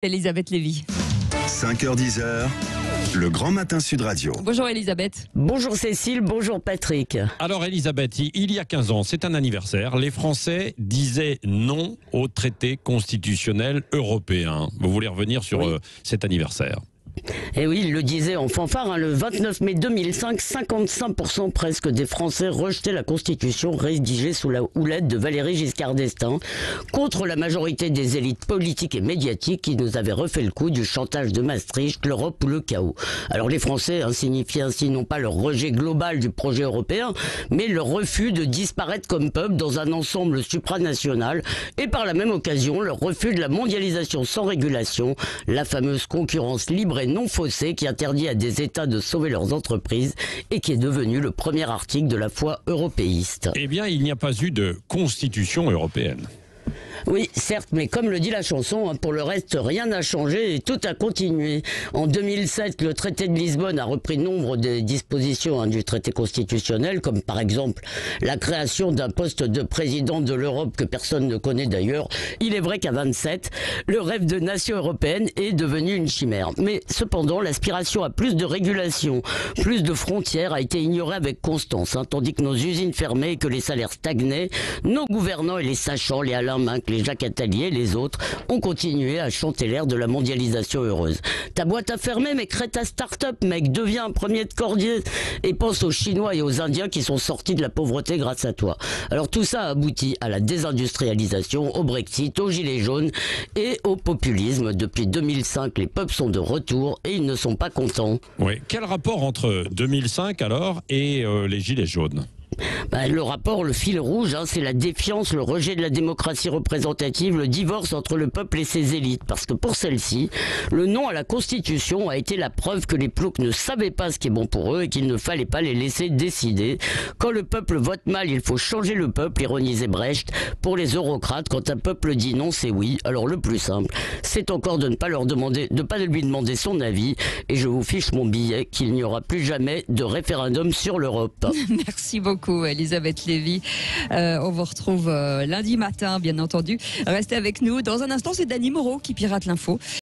Elisabeth Lévy. 5h-10h, le Grand Matin Sud Radio. Bonjour Elisabeth. Bonjour Cécile, bonjour Patrick. Alors Elisabeth, il y a 15 ans, c'est un anniversaire, les Français disaient non au traité constitutionnel européen. Vous voulez revenir sur cet anniversaire ? Et oui, il le disait en fanfare, le 29 mai 2005, 55% presque des Français rejetaient la Constitution rédigée sous la houlette de Valéry Giscard d'Estaing, contre la majorité des élites politiques et médiatiques qui nous avaient refait le coup du chantage de Maastricht, l'Europe ou le chaos. Alors les Français signifiaient ainsi non pas leur rejet global du projet européen, mais leur refus de disparaître comme peuple dans un ensemble supranational, et par la même occasion leur refus de la mondialisation sans régulation, la fameuse concurrence libre et non faussée qui interdit à des États de sauver leurs entreprises et qui est devenu le premier article de la foi européiste. Eh bien, il n'y a pas eu de constitution européenne. Oui, certes, mais comme le dit la chanson, pour le reste, rien n'a changé et tout a continué. En 2007, le traité de Lisbonne a repris nombre des dispositions du traité constitutionnel, comme par exemple la création d'un poste de président de l'Europe que personne ne connaît d'ailleurs. Il est vrai qu'à 27, le rêve de nation européenne est devenu une chimère. Mais cependant, l'aspiration à plus de régulation, plus de frontières a été ignorée avec constance, tandis que nos usines fermaient et que les salaires stagnaient, nos gouvernants et les sachants, les Alain Minc, les Jacques Attali et les autres ont continué à chanter l'air de la mondialisation heureuse. Ta boîte à fermer, mais crée ta start-up, mec, deviens un premier de cordée et pense aux Chinois et aux Indiens qui sont sortis de la pauvreté grâce à toi. Alors tout ça a abouti à la désindustrialisation, au Brexit, aux gilets jaunes et au populisme. Depuis 2005, les peuples sont de retour et ils ne sont pas contents. Oui. Quel rapport entre 2005 alors et les gilets jaunes ? Le rapport, le fil rouge, c'est la défiance, le rejet de la démocratie représentative, le divorce entre le peuple et ses élites. Parce que pour celle-ci, le non à la Constitution a été la preuve que les ploucs ne savaient pas ce qui est bon pour eux et qu'il ne fallait pas les laisser décider. Quand le peuple vote mal, il faut changer le peuple, ironisait Brecht. Pour les eurocrates, quand un peuple dit non, c'est oui. Alors le plus simple, c'est encore de ne pas leur demander, de pas lui demander son avis. Et je vous fiche mon billet qu'il n'y aura plus jamais de référendum sur l'Europe. Merci beaucoup Elisabeth Lévy. On vous retrouve lundi matin, bien entendu. Restez avec nous. Dans un instant, c'est Dany Moreau qui pirate l'info.